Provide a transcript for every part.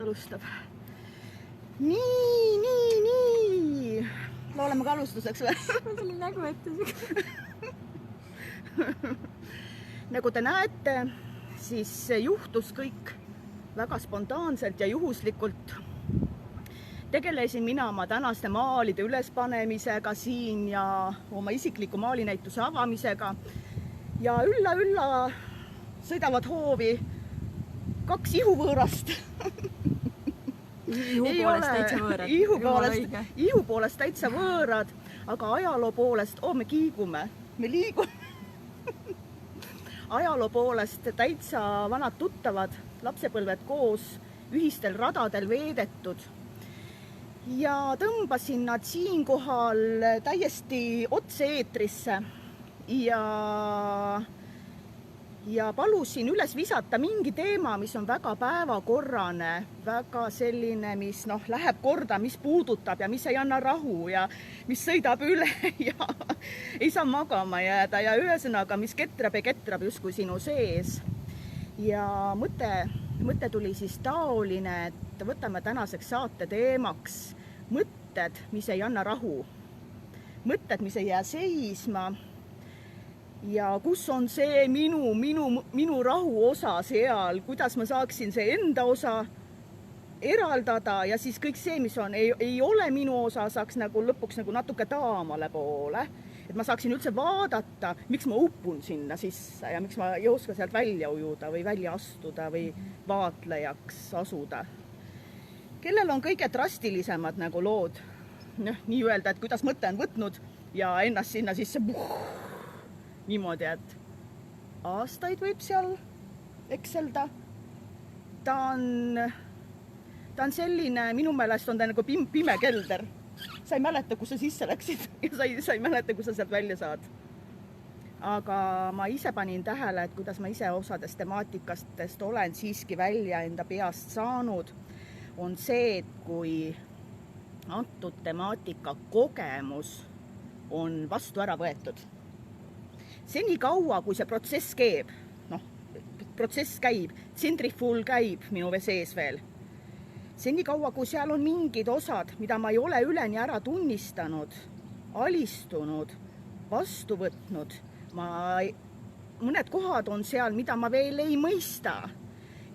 alustab. Nii. Lauleme ka alustuseks või? Mul oli nägu ette. Nagu te näete, siis juhtus kõik väga spontaanselt ja juhuslikult. Tegelesin mina oma tänaste maalide ülespanemisega siin ja oma isikliku maalinäituse avamisega. Ja ülla sõidavad hoovi 2 ihuvõõrast. Ihu poolest täitsa võõrad, aga ajaloo poolest, me kiigume, me liigume. Ajaloo poolest täitsa vanad tuttavad, lapsepõlved koos, ühistel radadel veedetud. Ja tõmbasin nad siinkohal täiesti otse eetrisse ja palusin üles visata mingi teema, mis on väga päevakorrane, väga selline, mis läheb korda, mis puudutab ja mis ei anna rahu ja mis sõidab üle ja ei saa magama jääda ja ühesõnaga, mis ketrab justkui sinu sees. Ja mõte tuli siis taoline, et võtame tänaseks saate teemaks mõtted, mis ei anna rahu. Mõtted, mis ei jää seisma. Ja kus on see minu rahu osa seal, kuidas ma saaksin see enda osa eraldada ja siis kõik see, mis on, ei ole minu osa, saaks nagu lõpuks nagu natuke taamale poole. Et ma saaksin üldse vaadata, miks ma upun sinna sisse ja miks ma ei oska sealt välja ujuda või välja astuda või vaatlejaks asuda. Kellel on kõige drastilisemad nagu lood, nii öelda, et kuidas mõte on võtnud ja ennast sinna sisse niimoodi, et aastaid võib seal ekselda. Ta on selline, minu meelest on ta nagu pime kelder. Sa ei mäleta, kus sa sisse läksid ja sa ei mäleta, kus sa sealt välja saad. Aga ma ise panin tähele, et kuidas ma ise osadest temaatikastest olen siiski välja enda peast saanud, on see, et kui antud temaatika kogemus on vastu ära võetud. Seni kaua, kui see protsess käib, tsentrifuul käib minu sees veel. Seni kaua, kui seal on mingid osad, mida ma ei ole üleni ära tunnistanud, alistunud, vastu võtnud, mõned kohad on seal, mida ma veel ei mõista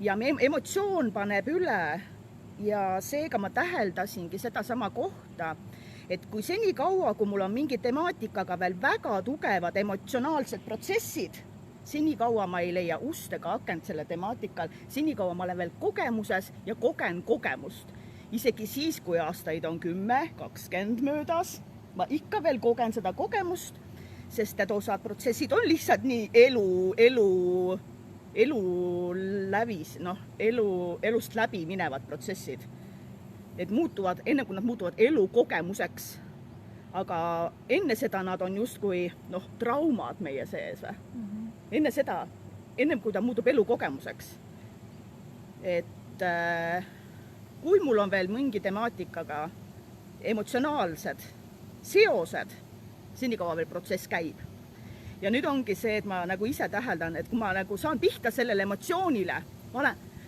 ja emotsioon paneb üle ja seega ma täheldasingi seda sama kohta, et kui seni kaua, kui mul on mingi temaatikaga veel väga tugevad emotsionaalsed protsessid, seni kaua ma ei leia ust ega akent selle temaatikal, seni kaua ma olen veel kogemuses ja kogen kogemust. Isegi siis, kui aastaid on 10-20 möödas, ma ikka veel kogen seda kogemust, sest et osad protsessid on lihtsalt nii elust läbi minevad protsessid. Et muutuvad, enne kui nad muutuvad elukogemuseks, aga enne seda nad on justkui traumad meie sees. Enne seda, kui ta muutub elukogemuseks. Et kui mul on veel mingi temaatikaga emotsionaalsed seosed, senikaua veel protsess käib. Ja nüüd ongi see, et ma nagu ise täheldan, et kui ma nagu saan pihta sellele emotsioonile,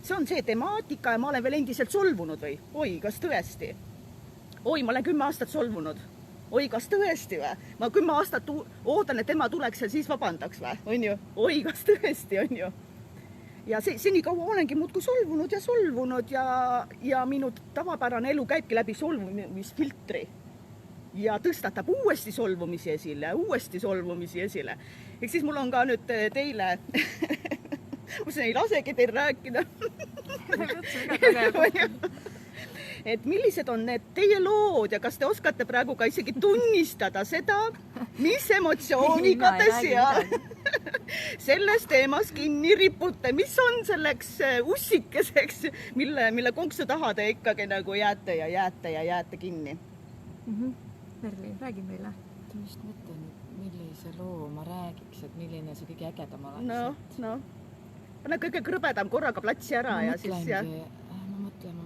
see on see temaatika ja ma olen veel endiselt solvunud või? Oi, kas tõesti? Oi, ma olen 10 aastat solvunud. Oi, kas tõesti või? Ma 10 aastat ootan, et tema tuleks ja siis vabandaks või? On ju? Oi, kas tõesti, on ju? Ja seni kaua olengi muudkui solvunud ja minu tavapärane elu käibki läbi solvumisfiltri. Ja tõstatab uuesti solvumisi esile. Ehk siis mul on ka nüüd teile, ma ei lasegi teil rääkida. Et millised on need teie lood ja kas te oskate praegu ka isegi tunnistada seda, mis emotsiooniga te seal selles teemas kinni ripute, mis on selleks ussikeseks, mille konksu taha te ikkagi nagu jääte kinni. Merli, räägi meile. Ma just mõtlen, millise loo ma räägiks, et milline see kõige ägedam oleks. No. Pane kõige krõbedam korraga platsi ära ja siis... Ma mõtlen.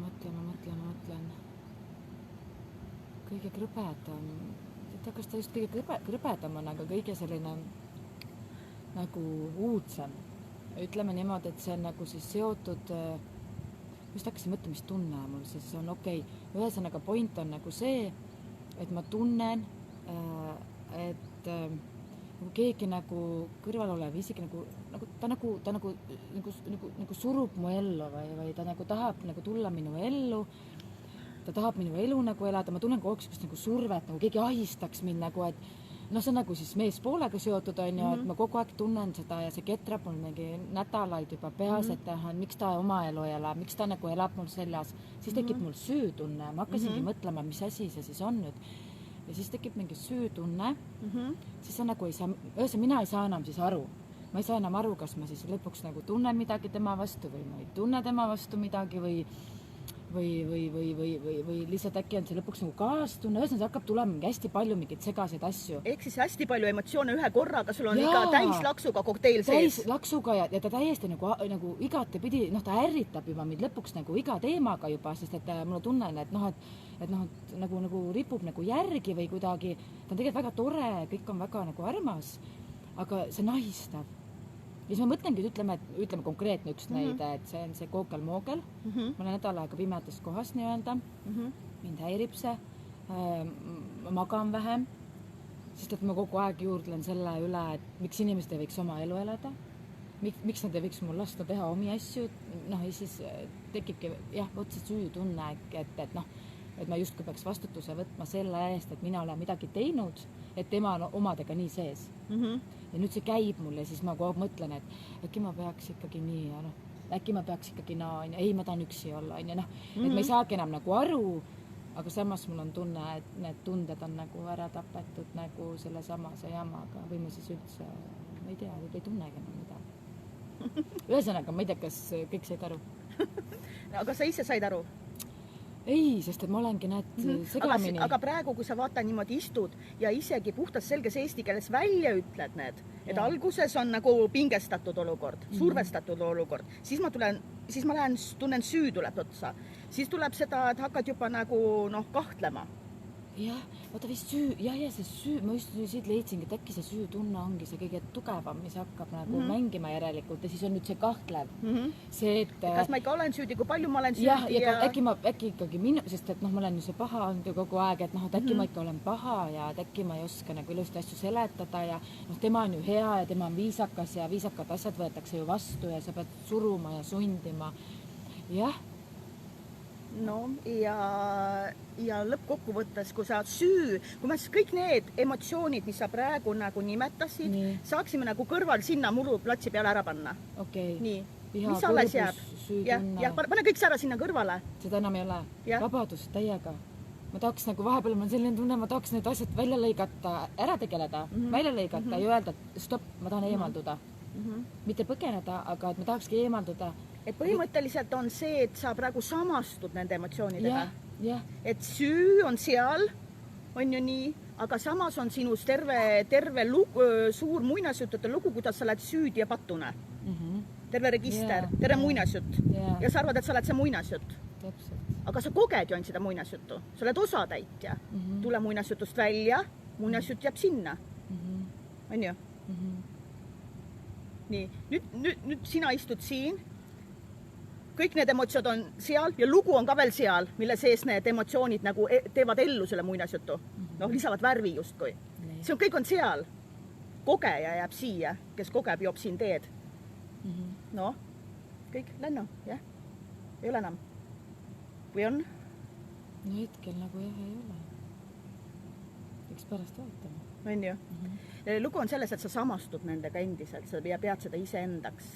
Kõige krõbedam. Kas ta just kõige krõbedam on, aga kõige selline nagu uudsem. Ütleme niimoodi, et see on nagu siis seotud just hakkasin mõtlema, mis tunne mul siis on, okei. Ühesõnaga point on nagu see, et ma tunnen, et nagu keegi nagu kõrval olev isegi nagu surub mu ellu või ta nagu tahab nagu tulla minu ellu, ta tahab minu elu nagu elada, ma tunnen kogu aeg nagu survet, nagu keegi ahistaks mind nagu, et see on nagu siis meespoolega seotud, on ju, et ma kogu aeg tunnen seda ja see ketrab mul mingi nädalaid juba peas, et miks ta oma elu elab, miks ta nagu elab mul seljas, siis tekib mul süütunne, ma hakkasingi mõtlema, mis asi see siis on nüüd. Ja siis tekib mingi süütunne, siis sa nagu ei saa, mina ei saa enam siis aru. Ma ei saa enam aru, kas ma siis lõpuks nagu tunnen midagi tema vastu või ma ei tunne tema vastu midagi või lihtsalt äkki on see lõpuks nagu kaastunne, ühesõnaga hakkab tulema mingi hästi palju mingeid segaseid asju. Ehk siis hästi palju emotsioone ühe korraga, sul on ikka täislaksuga kokteil sees. Täislaksuga ja ta täiesti nagu igatepidi, ta ärritab juba mind lõpuks nagu iga teemaga juba, sest et mul tunnen, et nagu ripub nagu järgi või kuidagi, ta on tegelikult väga tore, kõik on väga nagu armas, aga see nahistab. Ja siis ma mõtlengi, ütleme konkreetne üks näide, et see on see Kookal-Moogel. Ma olen nädal aega pimedas kohas nii-öelda. Mind häirib see. Ma magan vähem, sest et ma kogu aeg juurdlen selle üle, et miks inimesed ei võiks oma elu elada. Miks nad ei võiks mul lasta teha omi asju. Ja siis tekibki see süütunne, et ma justkui peaks vastutuse võtma selle eest, et mina olen midagi teinud, et tema on omadega nii sees. Ja nüüd see käib mul ja siis ma kogu aeg mõtlen, et äkki ma peaks ikkagi nii ja äkki ma peaks ikkagi ei, ma tahan üksi olla, et ma ei saagi enam nagu aru, aga samas mul on tunne, et need tunded on nagu ära tapetud nagu selle samase jamaga või ma siis üldse, ma ei tea, võib ei tunnegi enam midagi. Ühesõnaga, ma ei tea, kas kõik said aru. Aga sa ise said aru? Ei, sest et ma olengi segamini. Aga praegu, kui sa vaata niimoodi istud ja isegi puhtast selges eesti keeles välja ütled need, et alguses on nagu pingestatud olukord, survestatud olukord, siis ma tunnen süü tuleb otsa. Siis tuleb seda, et hakkad juba nagu kahtlema. Jah, vaata vist see süü, ma just siit leidsingi, et äkki see süütunne ongi see kõige tugevam, mis hakkab nagu mängima järelikult ja siis on nüüd see kahtlev. See, et kas ma ikka olen süüdi, kui palju ma olen süüdi ja äkki ikkagi sest et ma olen ju see paha olnud ju kogu aeg, et äkki ma ikka olen paha ja et äkki ma ei oska nagu ilusti asju seletada ja tema on ju hea ja tema on viisakas ja viisakad asjad võetakse ju vastu ja sa pead suruma ja sundima. Jah. No ja lõppkokkuvõttes, kui sa kui me kõik need emotsioonid, mis sa praegu nagu nimetasid, saaksime nagu kõrval sinna muruplatsi peale ära panna. Okei. Nii. Mis alles jääb? Ja pane kõik ära sinna kõrvale. Seda enam ei ole. Vabadus täiega. Ma tahaks nagu vahepeal on selline tunne, ma tahaks need asjad välja lõigata, ära tegeleda, välja lõigata ja öelda, et stopp, ma tahan eemalduda. Mitte põgeneda, aga et ma tahakski eemalduda. Et põhimõtteliselt on see, et sa praegu samastud nende emotsioonidega. Ja. Et süü on seal, on ju nii, aga samas on sinus terve suur muinasjuttute lugu, kuidas sa oled süüdi ja patune. Terve register, terve muinasjutt. Ja sa arvad, et sa oled see muinasjutt. Aga sa koged ju ainult seda muinasjuttu. Sa oled osatäitja. Tule muinasjutust välja, muinasjutt jääb sinna. On ju? Nii, nüüd sina istud siin. Kõik need emotsioonid on seal ja lugu on ka veel seal, mille sees need emotsioonid nagu teevad ellu selle muinasjutu. Lisavad värvi justkui. See kõik on seal. Kogeja jääb siia, kes kogeb, joob siin teed. Kõik lennu, jah? Ei ole enam? Või on? No hetkel nagu jah ei ole. Eks pärast vaatame. On ju? Lugu on selles, et sa samastud nendega endiselt, sa pead seda ise endaks.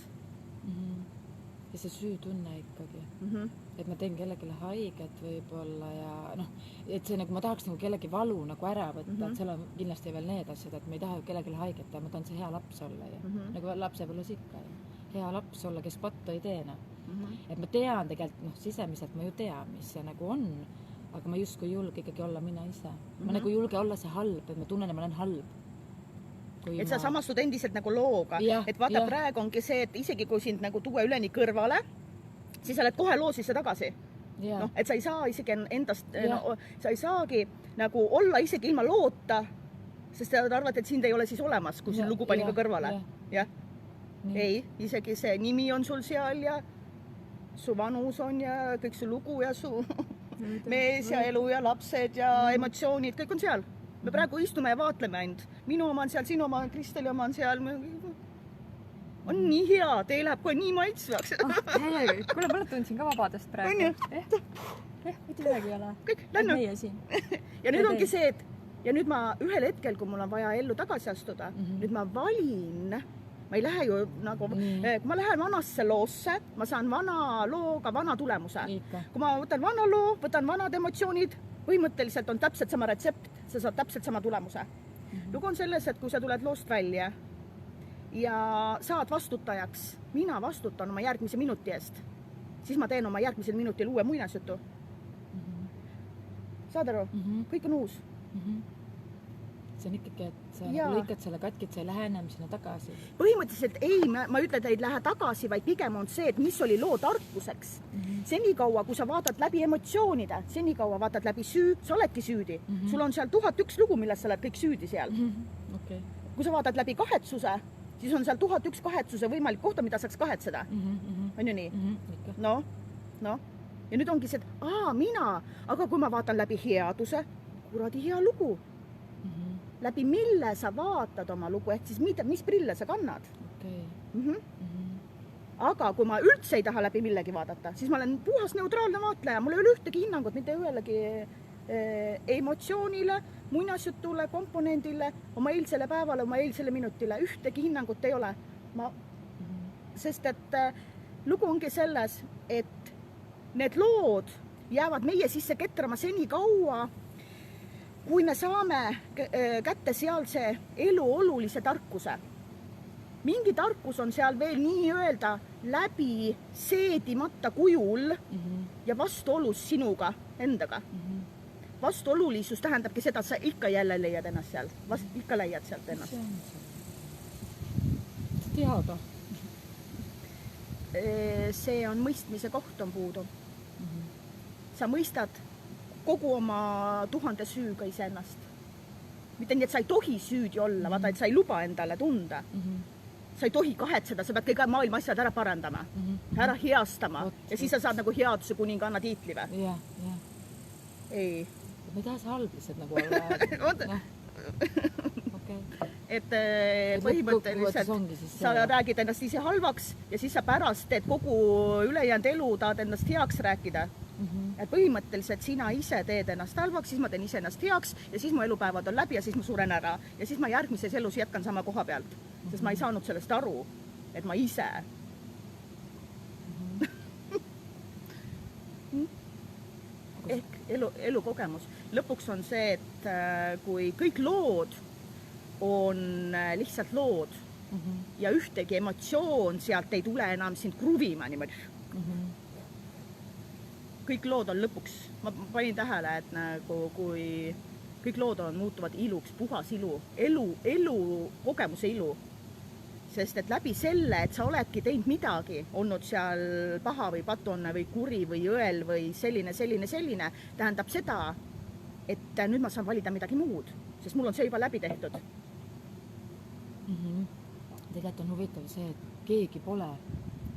Ja see süütunne ikkagi, et ma teen kellelegi haiget võib-olla ja et see nagu ma tahaks nagu kellegi valu nagu ära võtta, et seal on kindlasti veel need asjad, et ma ei taha kellelegi haiget ja ma tahan see hea laps olla ja nagu lapsepõlves ikka hea laps olla, kes pattu ei teena. Et ma tean tegelikult, sisemiselt ma ju tean, mis see nagu on, aga ma justkui julge ikkagi olla mina ise. Ma nagu julge olla see halb, et ma tunnen, et ma olen halb. Et sa samastud endiselt nagu looga, et vaata praegu ongi see, et isegi kui sind nagu tuua üleni kõrvale, siis sa oled kohe loosisse tagasi. Et sa ei saa isegi endast, sa ei saagi nagu olla isegi ilma loota, sest sa arvad, et sind ei ole siis olemas, kui lugu pani ka kõrvale. Ei, isegi see nimi on sul seal ja su vanus on ja kõik su lugu ja su mees ja elu ja lapsed ja emotsioonid, kõik on seal. Me praegu istume ja vaatleme ainult. Minu oma on seal, sinu oma on, Kristeli oma on seal. On nii hea, tee läheb kohe nii maitsvaks. Kuule, ma tundsin ka vabadust praegu. Mitte midagi ei ole. Kõik, lähnu. Meie siin. Ja nüüd ongi see, et ja nüüd ma ühel hetkel, kui mul on vaja ellu tagasi astuda, nüüd ma valin, ma ei lähe ju nagu, kui ma lähen vanasse loosse, ma saan vana looga vana tulemuse. Kui ma võtan vana loo, võtan vanad emotsioonid, põhimõtteliselt on täpselt sama retsept, sa saad täpselt sama tulemuse. Lugu on selles, et kui sa tuled loost välja ja saad vastutajaks, mina vastutan oma järgmise minuti eest, siis ma teen oma järgmisel minutil uue muinasjutu. Saad aru? Kõik on uus. See on ikkagi, et sa lõikad selle katki, et sa ei lähe enam sinna tagasi. Põhimõtteliselt ei, ma ütlen, et ei lähe tagasi, vaid pigem on see, et mis oli loo tarkuseks. Senikaua, kui sa vaatad läbi emotsioonide, senikaua vaatad läbi süü, sa oledki süüdi. Sul on seal 1001 lugu, milles sa oled kõik süüdi seal. Kui sa vaatad läbi kahetsuse, siis on seal 1001 kahetsuse võimalik kohta, mida saaks kahetseda. On ju nii? No. Ja nüüd ongi see, et mina, aga kui ma vaatan läbi headuse, kuradi hea lugu. Läbi mille sa vaatad oma lugu, ehk siis mis prille sa kannad. Aga kui ma üldse ei taha läbi millegi vaadata, siis ma olen puhas neutraalne vaatleja, mul ei ole ühtegi hinnangut, mitte ühelegi emotsioonile, muinasjutule, komponendile, oma eilsele päevale, oma eilsele minutile, ühtegi hinnangut ei ole. Sest et lugu ongi selles, et need lood jäävad meie sisse ketrama seni kaua, kui me saame kätte sealse elu olulise tarkuse. Mingi tarkus on seal veel nii-öelda läbi seedimata kujul ja vastuolus sinuga endaga. Vastuolulisus tähendabki seda, et sa ikka jälle leiad ennast seal. Ikka leiad sealt ennast. Teada. See on mõistmise koht on puudu. Sa mõistad kogu oma 1000 süüga iseennast. Mitte nii, et sa ei tohi süüdi olla, vaata, et sa ei luba endale tunda. Sa ei tohi kahetseda, sa pead kõik maailma asjad ära parandama, ära heastama ja siis sa saad nagu headuse kuninganna tiitli või? Ei. Ma ei taha see halb lihtsalt nagu olla. Et põhimõtteliselt sa räägid ennast ise halvaks ja siis sa pärast teed kogu ülejäänud elu, tahad ennast heaks rääkida. Et põhimõtteliselt sina ise teed ennast halvaks, siis ma teen ise ennast heaks ja siis mu elupäevad on läbi ja siis ma suren ära. Ja siis ma järgmises elus jätkan sama koha pealt, sest ma ei saanud sellest aru, et ma ise. Ehk elukogemus. Lõpuks on see, et kui kõik lood on lihtsalt lood ja ühtegi emotsioon sealt ei tule enam sind kruvima niimoodi. Kõik lood on lõpuks, ma panin tähele, et nagu kui kõik lood muutuvad iluks, puhas ilu, elu, kogemuse ilu. Sest et läbi selle, et sa oledki teinud midagi, olnud seal paha või patone või kuri või õel või selline, tähendab seda, et nüüd ma saan valida midagi muud, sest mul on see juba läbi tehtud. Tegelikult on huvitav see, et keegi pole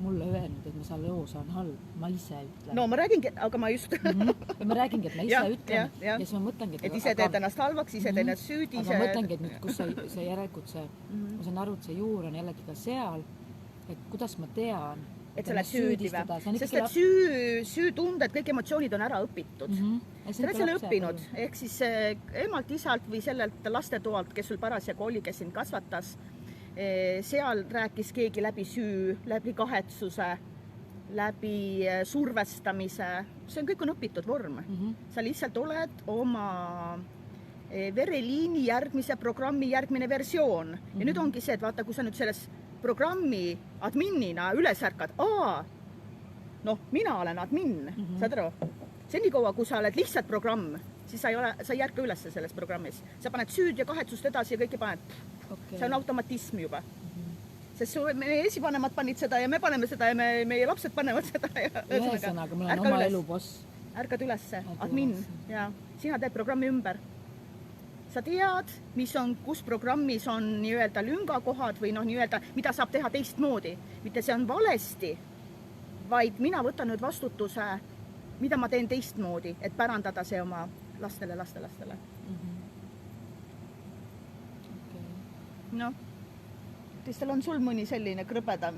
mulle öelnud, et ma seal loos on halb, ma ise ütlen. No ma räägingi, aga ma just... Ma räägingi, et ma ise ütlen ja siis ma mõtlengi, et ise teed ennast halvaks, ise teed ennast süüdi. Aga ma mõtlengi, et nüüd, kus see järelikult see, ma saan aru, et see juur on jällegi ka seal, et kuidas ma tean, et sa oled süüdi või? Sest et süütunded, kõik emotsioonid on ära õpitud. Sa oled selle õppinud, ehk siis emalt, isalt või sellelt lastetoalt, kes sul parasjagu oli, kes sind kasvatas, seal rääkis keegi läbi süü, läbi kahetsuse, läbi survestamise. See on kõik on õpitud vorm. Sa lihtsalt oled oma vereliini järgmise programmi järgmine versioon. Ja nüüd ongi see, et vaata, kui sa nüüd selles programmi adminina üles ärkad, mina olen admin, saad aru? Senikaua, kui sa oled lihtsalt programm, siis sa ei ärka üles selles programmis. Sa paned süüd ja kahetsust edasi ja kõike paned. See on automatism juba. Sest meie esivanemad panid seda ja me paneme seda ja meie lapsed panevad seda. Ühesõnaga, mul on oma elu boss. Ärkad ülesse, admin. Sina teed programmi ümber. Sa tead, kus programmis on nii-öelda lüngakohad või nii-öelda, mida saab teha teistmoodi. Mitte see on valesti, vaid mina võtan nüüd vastutuse, mida ma teen teistmoodi, et pärandada see oma lastele. Noh, teistel on sul mõni selline krõbedam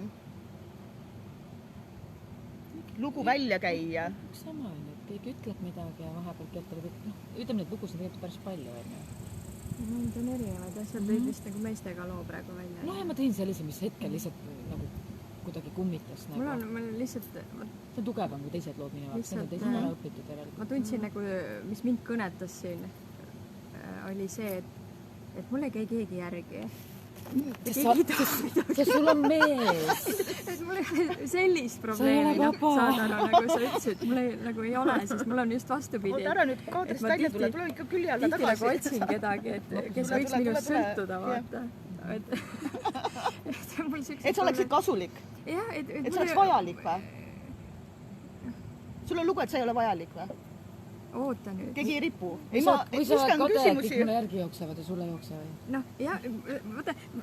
lugu välja käia? Sama on, et keegi ütleb midagi ja vahepeal keeltab, ütleme neid lugusid tegelikult päris palju, on ju. Need on erinevad asjad, tõid vist nagu meestega loo praegu välja. No ja ma tõin sellise, mis hetkel lihtsalt nagu kuidagi kummitas. Mul on lihtsalt... See on tugevam kui teised lood minu jaoks, need on teised ära õpitud järelikult. Ma tundsin nagu, mis mind kõnetas siin, oli see, et mul ei käi keegi järgi. Sest sul on mees. Et mul ei ole sellist probleemi, saad aru, nagu sa ütlesid, mul nagu ei ole, sest mul on just vastupidi. Oota ära nüüd kaadrist välja tule ikka külje alla tagasi. Tihti nagu otsin kedagi, kes võiks minust sõltuda, vaata. Et sa oleksid kasulik? Et sa oleks vajalik või? Sul on lugu, et sa ei ole vajalik või? Oota nüüd. Keegi ei ripu. Kui sa oled kade, et kõik mulle järgi jooksevad ja sulle jooksevad. Noh, jah,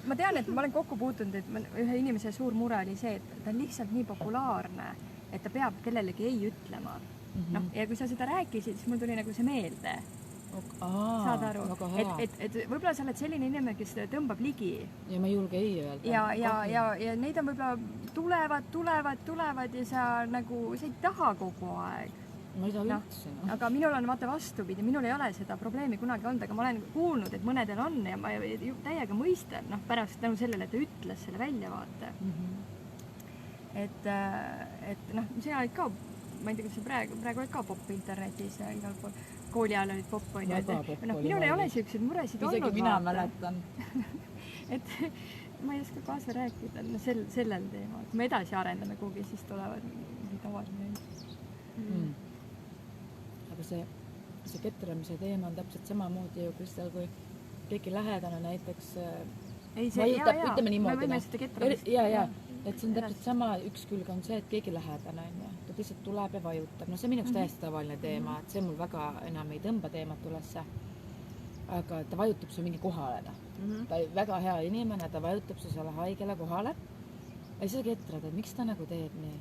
ma tean, et ma olen kokku puutunud, et ühe inimese suur mure oli see, et ta on lihtsalt nii populaarne, et ta peab kellelegi ei ütlema. Noh, ja kui sa seda rääkisid, siis mul tuli nagu see meelde. Saad aru, et võib-olla sa oled selline inimene, kes tõmbab ligi. Ja ma ei julge ei öelda. Ja neid on võib-olla tulevad ja sa nagu, sa ei taha kogu aeg. Ma ei taha üldse. Aga minul on vaata vastupidi, minul ei ole seda probleemi kunagi olnud, aga ma olen kuulnud, et mõnedel on ja ma täiega mõistan, pärast tänu sellele, et ta ütles selle välja, vaata. Et sina olid ka, ma ei tea, kas sa praegu olid ka popp internetis ja igal pool. Kooli ajal olid popp, on ju. Minul ei ole selliseid muresid olnud. Isegi mina mäletan. Et ma ei oska kaasa rääkida sellel teemal. Kui me edasi arendame kuhugi, siis tulevad tavaline. Aga see ketramise teema on täpselt samamoodi ju, Kristel, kui keegi lähedane näiteks vajutab, ütleme niimoodi. Ja, et see on täpselt sama, üks külg on see, et keegi lähedane on. Ta lihtsalt tuleb ja vajutab. No see on minuks täiesti tavaline teema, et see mul väga enam ei tõmba teemat ülesse. Aga ta vajutab su mingi kohale. Ta on väga hea inimene, ta vajutab su selle haigele kohale. Ja siis sa ketrad, et miks ta nagu teeb nii?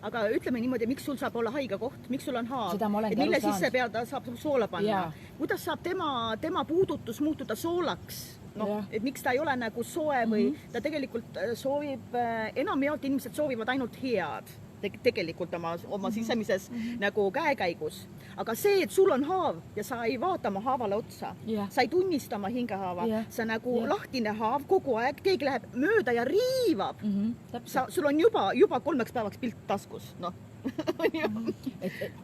Aga ütleme niimoodi, miks sul saab olla haige koht, miks sul on haav, et mille sisse peada saab soola panna. Kuidas saab tema puudutus muutuda soolaks? Et miks ta ei ole nagu soe või ta tegelikult soovib, enamjaolt inimesed soovivad ainult head tegelikult oma sisemises nagu käekäigus. Aga see, et sul on haav ja sa ei vaata oma haavale otsa, sa ei tunnista oma hingehaava, sa nagu lahtine haav kogu aeg, keegi läheb mööda ja riivab. Sul on juba 3 päevaks pilt taskus.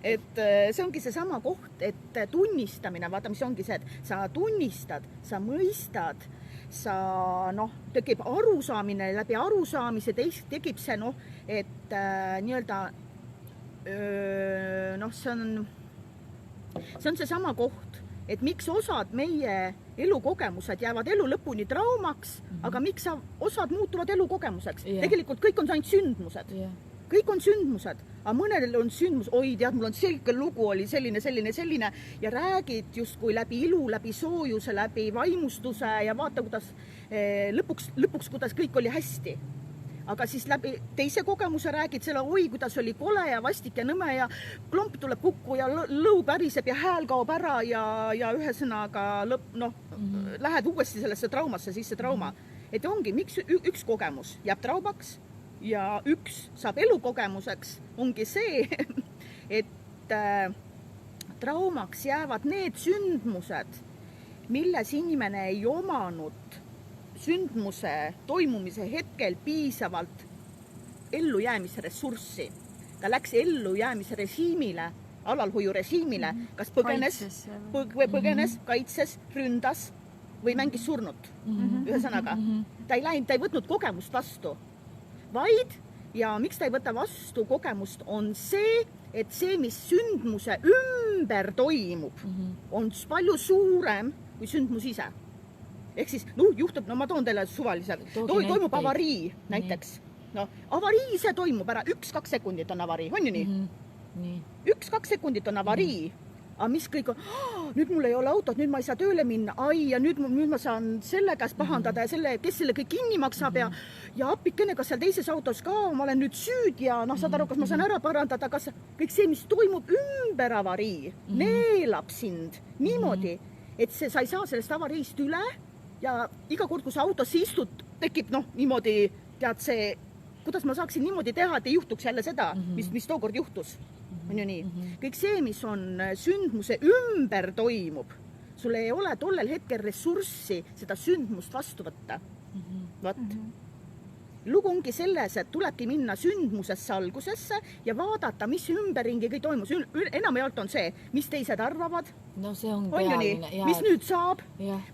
Et see ongi see sama koht, et tunnistamine, vaata, mis ongi see, et sa tunnistad, sa mõistad, sa tekib arusaamine, läbi arusaamise tekib see, et nii-öelda see on see sama koht, et miks osad meie elukogemused jäävad elu lõpuni traumaks, aga miks osad muutuvad elukogemuseks. Tegelikult kõik on ainult sündmused. Kõik on sündmused, aga mõnel on sündmus, oi tead, mul on selge lugu, oli selline ja räägid justkui läbi ilu, läbi soojuse, läbi vaimustuse ja vaata, kuidas lõpuks, kuidas kõik oli hästi. Aga siis läbi teise kogemuse räägid selle, oi, kuidas oli kole ja vastik ja nõme ja klomp tuleb kukku ja lõu päriseb ja hääl kaob ära ja ühesõnaga lähed uuesti sellesse traumasse, sisse trauma. Et ongi, miks üks kogemus jääb traumaks ja üks saab elukogemuseks, ongi see, et traumaks jäävad need sündmused, milles inimene ei omanud sündmuse toimumise hetkel piisavalt ellujäämise ressurssi. Ta läks ellujäämise režiimile, alalhoiurežiimile, kas põgenes, kaitses, ründas või mängis surnut. Ühesõnaga, ta ei võtnud kogemust vastu. Vaid, ja miks ta ei võta vastu kogemust, on see, et see, mis sündmuse ümber toimub, on palju suurem kui sündmus ise. Ehk siis, juhtub, ma toon teile suvaliselt, toimub avarii näiteks. Avarii ise toimub ära, 1-2 sekundit on avarii, on ju nii? 1-2 sekundit on avarii, aga mis kõik on, nüüd mul ei ole autot, nüüd ma ei saa tööle minna, ai, ja nüüd ma saan selle käest pahandada ja kes selle kõik kinni maksab ja appikene, kas seal teises autos ka, ma olen nüüd süüdi ja saad aru, kas ma saan ära parandada, kas kõik see, mis toimub ümber avarii, neelab sind niimoodi, et sa ei saa sellest avariist üle ja iga kord, kui sa autosse istud, tekib niimoodi, tead see, kuidas ma saaksin niimoodi teha, et ei juhtuks jälle seda, mis tookord juhtus. On ju nii. Kõik see, mis on sündmuse ümber toimub, sul ei ole tollel hetkel ressurssi seda sündmust vastu võtta. Vaat. Lugu ongi selles, et tulebki minna sündmusesse algusesse ja vaadata, mis ümberringi kõik toimus. Enamjaolt on see, mis teised arvavad. No see on pealine. Mis nüüd saab?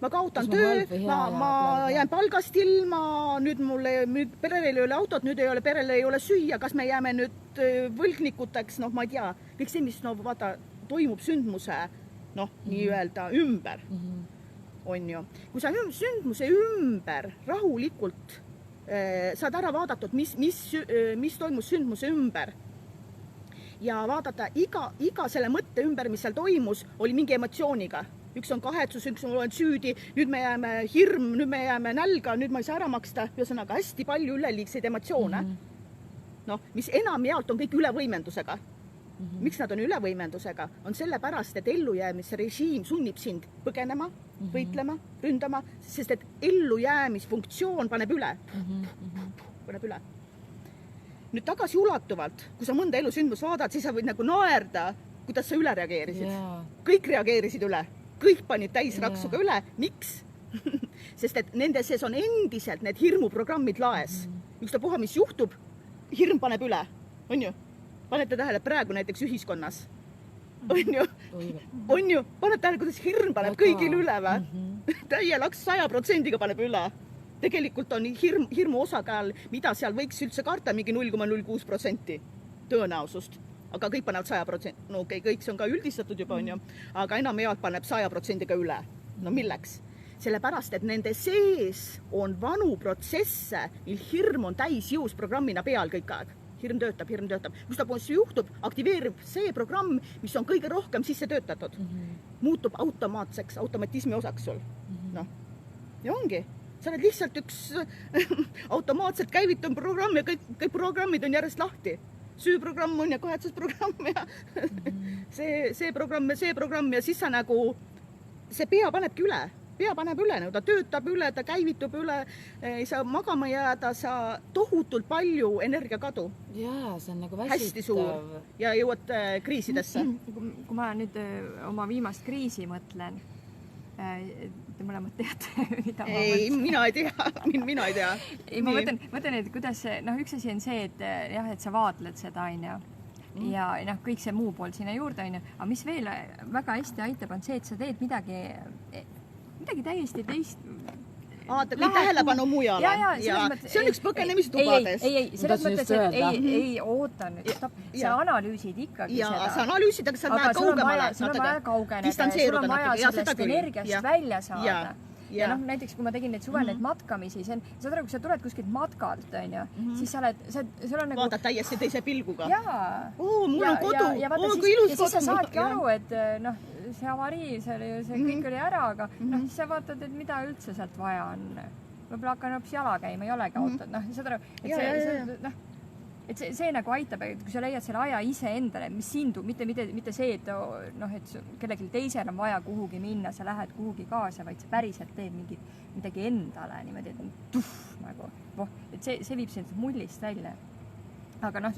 Ma kaotan töö, ma jään palgast ilma, nüüd perel ei ole autot, nüüd perel ei ole süüa, kas me jääme nüüd võlgnikuteks, ma ei tea, kõik see, mis vaata, toimub sündmuse nii-öelda ümber. On ju. Kui sa sündmuse ümber rahulikult saad ära vaadatud, mis toimus sündmuse ümber ja vaadata iga selle mõtte ümber, mis seal toimus, oli mingi emotsiooniga. Üks on kahetsus, üks on olen süüdi, nüüd me jääme hirm, nüüd me jääme nälga, nüüd ma ei saa ära maksta, ühesõnaga hästi palju üleliigseid emotsioone, mis enamjaolt on kõik ülevõimendusega. Miks nad on ülevõimendusega? On sellepärast, et ellujäämisrežiim sunnib sind põgenema, võitlema, ründama, sest et ellujäämisfunktsioon paneb üle. Paneb üle. Nüüd tagasi ulatuvalt, kui sa mõnda elusündmus vaadad, siis sa võid nagu naerda, kuidas sa üle reageerisid. Kõik reageerisid üle. Kõik panid täisraksuga üle. Miks? Sest et nende sees on endiselt need hirmuprogrammid laes. Ükstapuha, mis juhtub, hirm paneb üle. On ju? Panete tähele praegu näiteks ühiskonnas. On ju? Panete tähele, kuidas hirm paneb kõigil üle või? Täie laks 100%-ga paneb üle. Tegelikult on hirmu osakaal, mida seal võiks üldse karta, mingi 0,06% tõenäosust. Aga kõik panevad 100%. No okei, kõik see on ka üldistatud juba, on ju. Aga enamjaolt paneb 100%-ga üle. No milleks? Sellepärast, et nende sees on vanu protsesse, mil hirm on täisjõus programmina peal kõik aeg. Hirm töötab. Kui seda juhtub, aktiveerib see programm, mis on kõige rohkem sisse töötatud. Muutub automaatseks, automatismi osaks sul. Ja ongi. Sa oled lihtsalt üks automaatselt käivitunud programm ja kõik programmid on järjest lahti. Süüprogramm on ja kahetsusprogramm ja see programm ja siis sa nagu, see pea panebki üle. Pea paneb üle, ta töötab üle, ta käivitub üle, ei saa magama jääda, sa tohutult palju energiakadu. Jaa, see on nagu väsitav. Hästi suur ja jõuad kriisidesse. Kui ma nüüd oma viimast kriisi mõtlen, te mõlemad teate, mida ma mõtlen. Mina ei tea. Ma mõtlen, et kuidas see, üks asi on see, et sa vaadled seda, ja kõik see muu pool sinna juurde, aga mis veel väga hästi aitab, on see, et sa teed midagi täiesti teist. Või tähelepanu mujale. See on üks põgenemist tubades. Ei, selles mõttes, et ei oota nüüd. Sa analüüsid ikkagi seda. Sa analüüsid, aga sa on vaja kaugemale. Sul on vaja kaugeneda. Sul on vaja sellest energiast välja saada. Ja näiteks, kui ma tegin neid suvel neid matkamisi, saad aru, kui sa tuled kuskilt matkalt, siis sa oled, sul on nagu... Vaatad täiesti teise pilguga. Jaa. Mul on kodu. Kui ilus kodu. Ja siis sa saadki aru, et see avarii, see kõik oli ära, aga siis sa vaatad, et mida üldse sealt vaja on. Võib-olla hakkan hoopis jala käima, ei olegi autot. Saad aru, et see nagu aitab, et kui sa leiad selle aja ise endale, mis sindu, mitte see, et kellelgi teisel on vaja kuhugi minna, sa lähed kuhugi kaasa, vaid sa päriselt teed midagi endale, niimoodi, et see viib sind mullist välja. Aga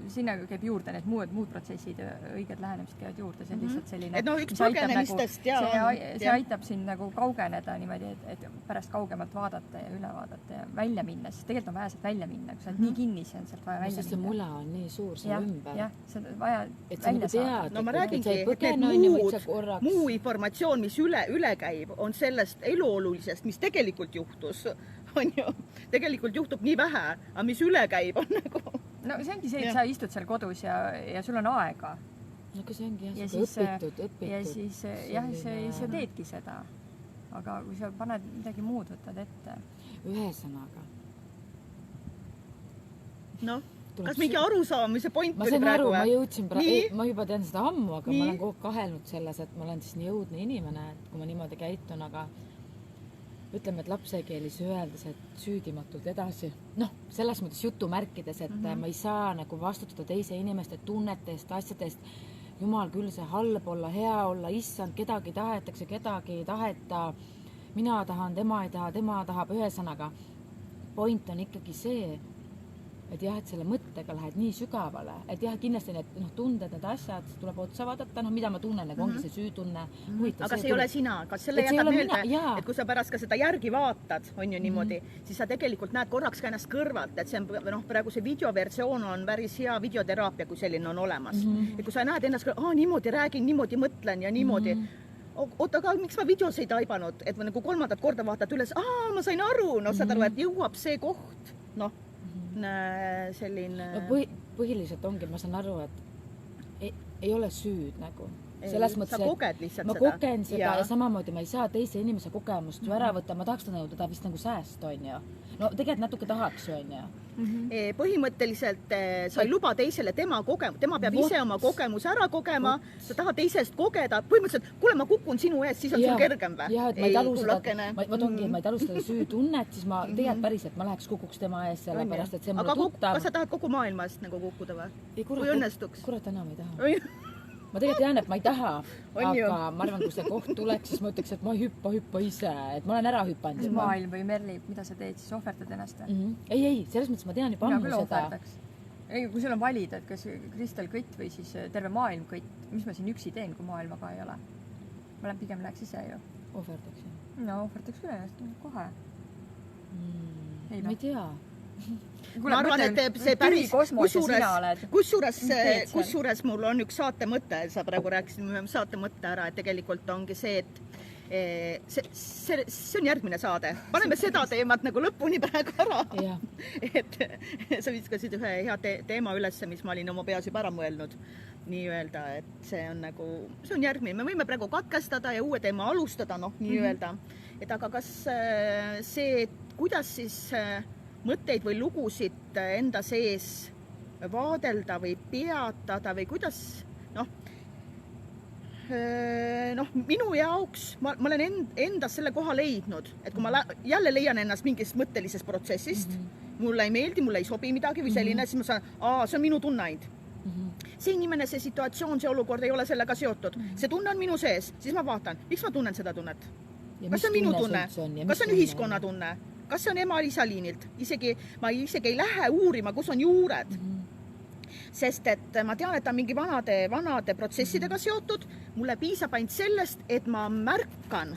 sinna käib juurde need muud protsessid, õiged lähenemised käivad juurde, see on lihtsalt selline... Üks põgenemistest, see aitab sind nagu kaugeneda niimoodi, et pärast kaugemalt vaadata ja üle vaadata ja välja minna, sest tegelikult on vaja sealt välja minna, kui sa oled nii kinnis, on sealt vaja välja minna. See mula on nii suur selle ümber. Jah, seda vaja välja saada. Ma räägingi, et need muu informatsioon, mis üle käib, on sellest eluolulisest, mis tegelikult juhtus. Tegelikult juhtub nii vähe, aga mis üle käib, on nagu... No see ongi see, et sa istud seal kodus ja sul on aega. Aga see ongi õpitud. Ja siis sa teedki seda. Aga kui sa paned midagi muud, võtad ette. Ühesõnaga. kas mingi arusaamise point ma tuli sain praegu aru, ma jõudsin Nii? ma juba tean seda ammu, aga Nii? ma olen kogu aeg kahelnud selles, et ma olen siis nii õudne inimene, et kui ma niimoodi käitun, aga ütleme, et lapsekeelis öeldes, et süüdimatult edasi. Noh, selles mõttes jutumärkides, et ma ei saa nagu vastutada teise inimeste tunnetest, asjadest. Jumal küll, see halb olla, hea olla, issand, kedagi tahetakse, kedagi ei taheta. Mina tahan, tema ei taha, tema tahab, ühesõnaga. Point on ikkagi see, et jah, et selle mõttega lähed nii sügavale, et jah, kindlasti need tunded, need asjad tuleb otsa vaadata, mida ma tunnen, nagu ongi see süütunne. Aga see ei ole sina, kas selle Et see jätab ei ole meelde, mina, et kui sa pärast ka seda järgi vaatad, on ju niimoodi, siis sa tegelikult näed korraks ka ennast kõrvalt, et see on, praegu see videoversioon on päris hea videoteraapia, kui selline on olemas. Et kui sa näed ennast, niimoodi räägin, niimoodi mõtlen ja niimoodi, oota, aga miks ma videos ei taibanud, et ma nagu kolmandat korda vaatad üles, ma sain aru, saad aru, et jõuab see koht, selline... Põhiliselt ongi, ma saan aru, et ei ole süüd nagu. Selles mõttes, sa koged lihtsalt ma kogen seda ja samamoodi ma ei saa teise inimese kogemust ju ära võtta, ma tahaks teda vist nagu sääst, on ju. No tegelikult natuke tahaks, on ju. Põhimõtteliselt sa ei luba teisele tema peab ise oma kogemuse ära kogema, sa tahad teisest kogeda, põhimõtteliselt, kuule, ma kukun sinu eest, siis on sul kergem või? Jah, et ma ei talu seda süütunnet, siis ma tegelikult päriselt, ma läheks kukuks tema ees selle pärast, et see mulle tuttav. Kas sa tahad kogu maailmast nagu kukkuda või? Kui õnnestuks? Kurat, enam ei taha. Ma tegelikult tean, et ma ei taha, aga ma arvan, kui see koht tuleks, siis ma ütleks, et ma ei hüppa ise, et ma olen ära hüpanud. Kas maailm või Merli, mida sa teed, siis ohverdad ennast? Ei, selles mõttes ma tean juba ammu seda. Ei, kui sul on valida, et kas Kristel kõtt või siis terve maailm kõtt, mis ma siin üksi teen, kui maailma ka ei ole? Ma pigem läheks ise ju. Ohverdaks ju? No, ohverdaks küll ennast kohe. Ma ei tea. Ma arvan, et see päris, kusjuures mul on üks saate mõte, sa praegu rääkisid saate mõtte ära, et tegelikult ongi see, et see on järgmine saade. Paneme seda teemat nagu lõpuni praegu ära. Et sa viskasid ühe hea teema ülesse, mis ma olin oma peas juba ära mõelnud. Nii öelda, et see on järgmine. Me võime praegu katkestada ja uue teema alustada, nii öelda. Et aga kas see, kuidas siis mõtteid või lugusid enda sees vaadelda või peatada või kuidas, minu jaoks, ma olen endas selle koha leidnud, et kui ma jälle leian ennast mingist mõttelisest protsessist, mulle ei meeldi, mulle ei sobi midagi või selline, siis ma saan, see on minu tunne ainult. See inimene, see situatsioon, see olukord ei ole sellega seotud. See tunne on minu sees, siis ma vaatan, miks ma tunnen seda tunnet? Kas see on minu tunne? Kas see on ühiskonna tunne? Kas see on ema-isa liinilt? Ma isegi ei lähe uurima, kus on juured. Sest et ma tean, et ta on mingi vanade protsessidega seotud. Mulle piisab ainult sellest, et ma märkan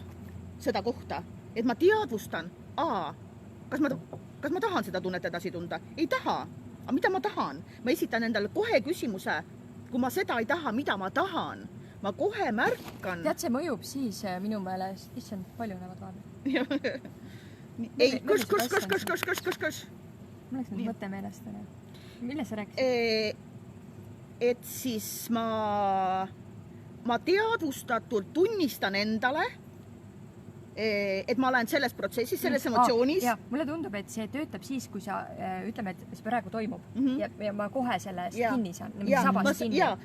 seda kohta. Et ma teadvustan, kas ma tahan seda tunnet edasi tunda? Ei taha. Aga mida ma tahan? Ma esitan endale kohe küsimuse, kui ma seda ei taha, mida ma tahan. Ma kohe märkan. Tead, see mõjub siis minu meelest, issand, palju näevad vaadata. Ei, kus? Ma läks nüüd mõtte meelest. Milles sa rääkisid? Et siis ma teadvustatult tunnistan endale, et ma olen selles protsessis, selles emotsioonis. Mulle tundub, et see töötab siis, kui sa ütleme, et see praegu toimub ja ma kohe sellest kinni saan. Ma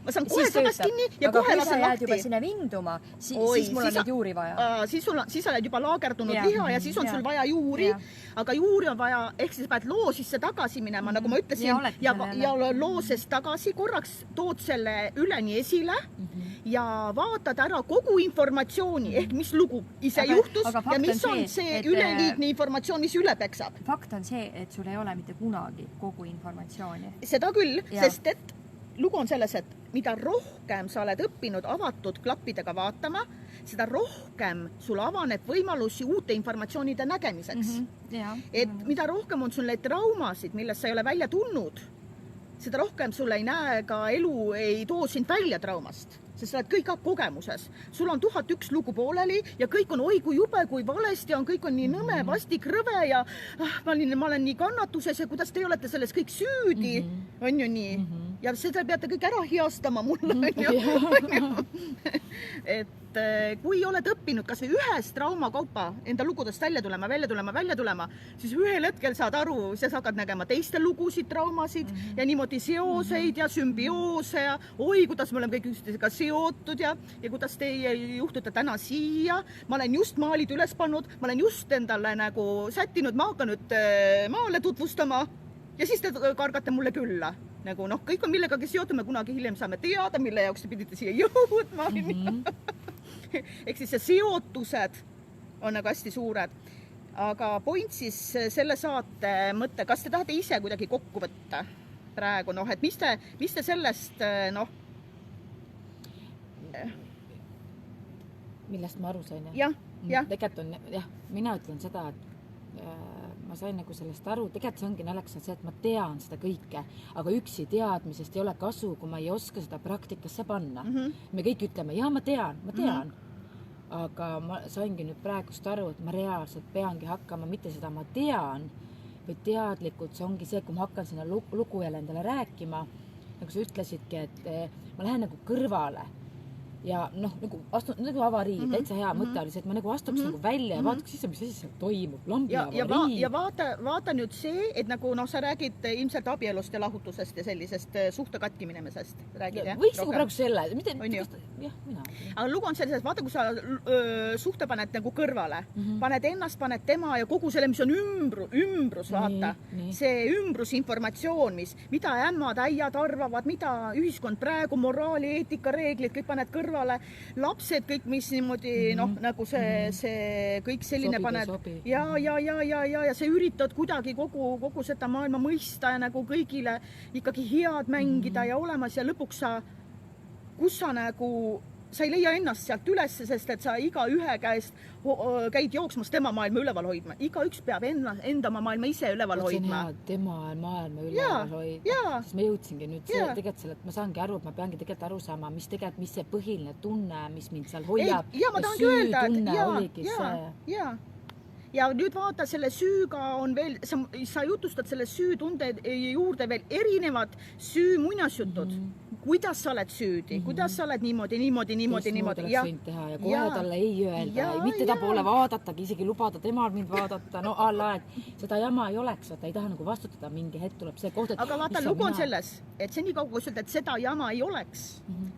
saan kohe sabast kinni ja kohe lasen lahti. Aga kui sa jääd juba sinna vinduma, siis mul on neid juuri vaja. Siis sa oled juba laagerdunud liha ja siis on sul vaja juuri. Aga juuri on vaja, ehk siis pead loosisse tagasi minema, nagu ma ütlesin, ja loosest tagasi korraks tood selle üleni esile ja vaatad ära kogu informatsiooni, ehk mis lugu ise juhtus ja mis on see üleliigne informatsioon, mis üle peksab. Fakt on see, et sul ei ole mitte kunagi kogu informatsiooni. Seda küll, sest et lugu on selles, et mida rohkem sa oled õppinud avatud klappidega vaatama, seda rohkem sul avaneb võimalusi uute informatsioonide nägemiseks. Et mida rohkem on sul neid traumasid, millest sa ei ole välja tulnud, seda rohkem sul ei näe ka elu, ei too sind välja traumast. Sest sa oled kõik kogemuses. Sul on 1001 lugu pooleli ja kõik on kui jube, kui valesti on, kõik on nii nõme, vastik, rõve ja ma olen nii kannatuses ja kuidas te olete selles kõik süüdi, on ju nii. Ja seda peate kõik ära heastama mulle, on ju. et kui oled õppinud kas või ühest traumakaupa enda lugudest välja tulema, siis ühel hetkel saad aru, sa hakkad nägema teiste lugusid, traumasid ja niimoodi seoseid ja sümbioose ja oi, kuidas me oleme kõik üksteisega seotud ja kuidas teie juhtute täna siia. Ma olen just maalid üles pannud, ma olen just endale nagu sättinud, ma hakkan nüüd maale tutvustama ja siis te kargate mulle külla. Nagu kõik on millegagi seotud, me kunagi hiljem saame teada, mille jaoks te pidite siia jõudma. Ehk siis see seotused on nagu hästi suured. Aga point siis selle saate mõtte, kas te tahate ise kuidagi kokku võtta praegu, et mis te sellest, millest ma aru sain, jah. Tegelikult on, mina ütlen seda, et ma sain nagu sellest aru, tegelikult see ongi naljakas see, et ma tean seda kõike, aga üksi teadmisest ei ole kasu, kui ma ei oska seda praktikasse panna. Me kõik ütleme, ma tean. Aga ma saingi nüüd praegust aru, et ma reaalselt peangi hakkama, mitte seda ma tean, või teadlikult see ongi see, kui ma hakkan sinna lugu jälle endale rääkima, nagu sa ütlesidki, et ma lähen nagu kõrvale ja nagu astun, nagu avarii, täitsa hea mõte oli see, et ma nagu astuks nagu välja ja vaataks siis, mis asi seal toimub, lambi avarii. Ja vaata nüüd see, et nagu sa räägid ilmselt abielust ja lahutusest ja sellisest suhte katki minemisest. Võiks nagu praegu selle, mina. Aga lugu on sellises, vaata, kui sa suhte paned nagu kõrvale, paned tema ja kogu selle, mis on ümbrus, vaata. See ümbrusinformatsioon, mida ämmad, äiad arvavad, mida ühiskond praegu, moraali, eetika, reeglid, kõik paned kõrvale, lapsed, kõik, mis niimoodi, nagu see kõik selline paned. Ja see üritad kuidagi kogu seda maailma mõista ja nagu kõigile ikkagi head mängida ja olemas ja lõpuks sa ei leia ennast sealt üles, sest et sa iga ühe käest käid jooksmas tema maailma üleval hoidma. Iga üks peab enda maailma ise üleval hoidma. Tema maailma üleval hoidma. Siis ma jõudsingi nüüd tegelikult selle, et ma saangi aru, et ma peangi tegelikult aru saama, mis see põhiline tunne, mis mind seal hoiab. Ja ma tahangi öelda, et ja nüüd vaata, selle süüga on veel, sa jutustad selle süütunde juurde veel erinevad süü muinasjutud. Kuidas sa oled süüdi, kuidas sa oled niimoodi. Teistmoodi oleks võinud teha ja kohe talle ei öelda, mitte ta poole vaadatagi, isegi lubada temal mind vaadata, et seda jama ei oleks, vaata, ei taha nagu vastutada, mingi hetk tuleb see koht, et aga vaata, lugu on selles, et seni kaua, kui sa ütled, et seda jama ei oleks,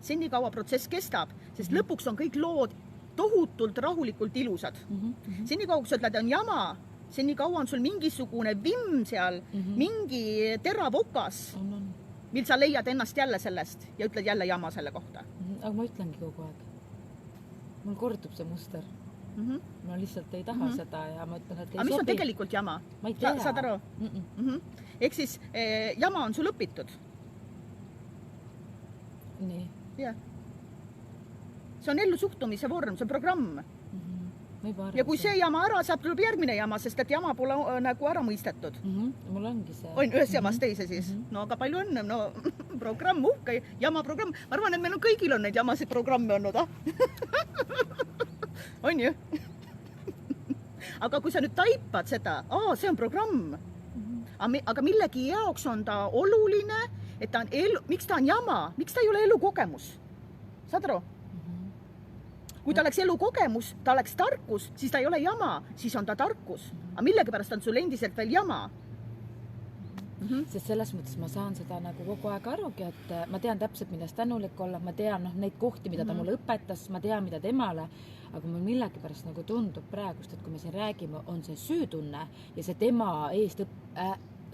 seni kaua protsess kestab, sest lõpuks on kõik lood tohutult rahulikult ilusad. Seni kaua, kui sa ütled, on jama, seni kaua on sul mingisugune vimm seal, mingi terav okas, mil sa leiad ennast jälle sellest ja ütled jälle jama selle kohta. Aga ma ütlengi kogu aeg. Mul kordub see muster. Ma lihtsalt ei taha seda ja ma ütlen, et ei sobi. Aga mis on tegelikult jama? Ma ei tea. Saad aru? Ehk siis jama on sul õpitud. Nii. Jah. See on ellu suhtumise vorm, see on programm. Ja kui see jama ära saab, tuleb järgmine jama, sest et jama pole nagu ära mõistetud. Mul ongi see. On ühes jamas teise siis. No aga palju õnne, programm, uhke jama programm. Ma arvan, et meil on kõigil on neid jamasid programme olnud, On ju? Aga kui sa nüüd taipad seda, see on programm. Aga millegi jaoks on ta oluline, et ta on miks ta on jama, miks ta ei ole elukogemus? Saad aru? Kui ta oleks elukogemus, ta oleks tarkus, siis ta ei ole jama, siis on ta tarkus. Aga millegipärast on sul endiselt veel jama. Sest selles mõttes ma saan seda nagu kogu aeg arugi, et ma tean täpselt, millest tänulik olla, ma tean neid kohti, mida ta mulle õpetas, ma tean, mida temale, aga mul millegipärast nagu tundub praegust, et kui me siin räägime, on see süütunne ja see tema eest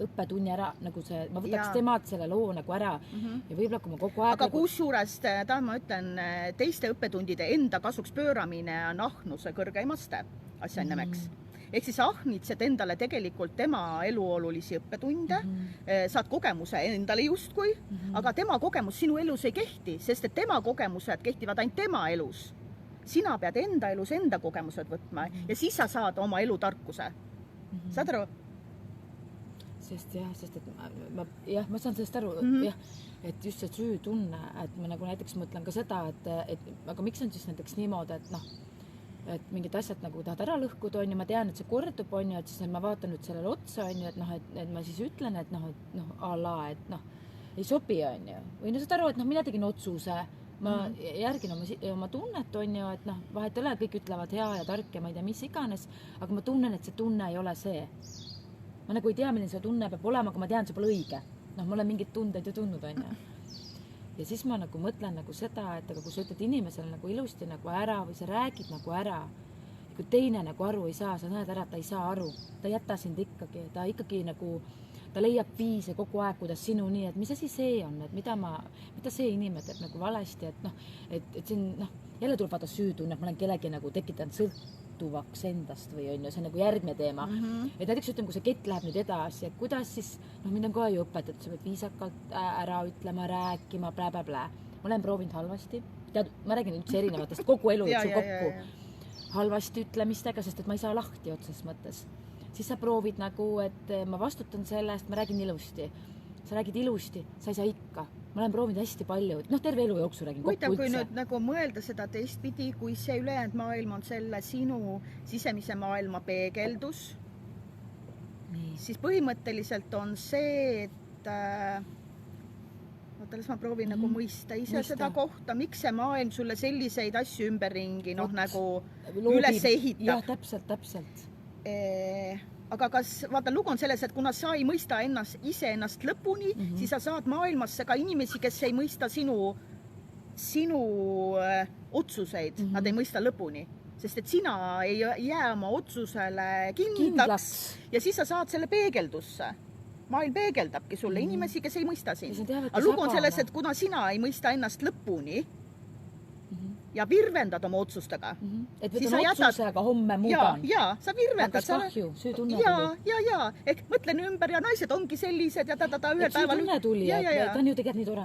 õppetunni ära, nagu see, ma võtaks temad selle loo nagu ära ja võib-olla kui ma kogu aeg... Aga kusjuures, ma ütlen, teiste õppetundide enda kasuks pööramine on ahnuse kõrgeimaste asja nimeks. Ehk siis ahnitsed endale tegelikult tema eluolulisi õppetunde, saad kogemuse endale justkui, aga tema kogemus sinu elus ei kehti, sest et tema kogemused kehtivad ainult tema elus. Sina pead enda elus enda kogemused võtma ja siis sa saad oma elu tarkuse. Saad aru? Sest et ma saan sellest aru, et just see süütunne, et ma nagu näiteks mõtlen ka seda, et aga miks on siis näiteks niimoodi, et mingid asjad nagu tahad ära lõhkuda, ma tean, et see kordub, et siis ma vaatan nüüd sellele otsa, et ma siis ütlen, et ei sobi, või saad aru, et mina tegin otsuse, ma järgin oma tunnet, on ju, et noh, vahet ei ole, kõik ütlevad hea ja tark ja ma ei tea, mis iganes, aga ma tunnen, et see tunne ei ole see. Ma nagu ei tea, milline see tunne peab olema, aga ma tean, see pole õige. Noh, ma olen mingid tundeid ju tundnud, on ju. Ja siis ma nagu mõtlen nagu seda, et aga kui sa ütled inimesele nagu ilusti nagu ära või sa räägid nagu ära, ja kui teine nagu aru ei saa, sa näed ära, et ta ei saa aru, ta ei jäta sind ikkagi, ta ikkagi nagu, ta leiab viise kogu aeg, kuidas sinu nii, et mis asi see on, et mida see inimene teeb nagu valesti, et noh, et siin, noh, jälle tuleb vaata süütunne, et ma olen kellegi nagu tekitanud sõltuvaks endast või on ju, see on nagu järgmine teema. Et näiteks ütleme, kui see kett läheb nüüd edasi, et kuidas siis, noh, mind on ka ju õpetatud, sa pead viisakalt ära ütlema, rääkima, blä. Ma olen proovinud halvasti, ma räägin üldse erinevatest, kogu elu üldse kokku. Halvasti ütlemistega, sest et ma ei saa lahti otses mõttes. Siis sa proovid nagu, et ma vastutan sellest, ma räägin ilusti. Sa räägid ilusti, sa ei saa ikka. Ma olen proovinud hästi palju, noh, terve elu jooksul räägin kokku üldse. Kui nüüd nagu mõelda seda teistpidi, kui see ülejäänud maailm on selle sinu sisemise maailma peegeldus, siis põhimõtteliselt on see, et oota, ma proovin nagu mõista ise seda kohta, miks see maailm sulle selliseid asju ümberringi, noh, nagu üles ehitab. Jah, täpselt. Aga kas, vaata, lugu on selles, et kuna sa ei mõista iseennast lõpuni, siis sa saad maailmasse ka inimesi, kes ei mõista sinu otsuseid, nad ei mõista lõpuni. Sest et sina ei jää oma otsusele kindlaks ja siis sa saad selle peegeldusse. Maailm peegeldabki sulle inimesi, kes ei mõista sind. Aga lugu on selles, et kuna sina ei mõista ennast lõpuni, ja virvendad oma otsustega. Et võtan otsuse, aga homme muudan. Ja, sa virvendad. Hakkas kahju, süütunne tuli. Ja. Ehk mõtlen ümber ja naised ongi sellised ja ta ühel päeval. Süütunne tuli, ta on ju tegelikult nii tore.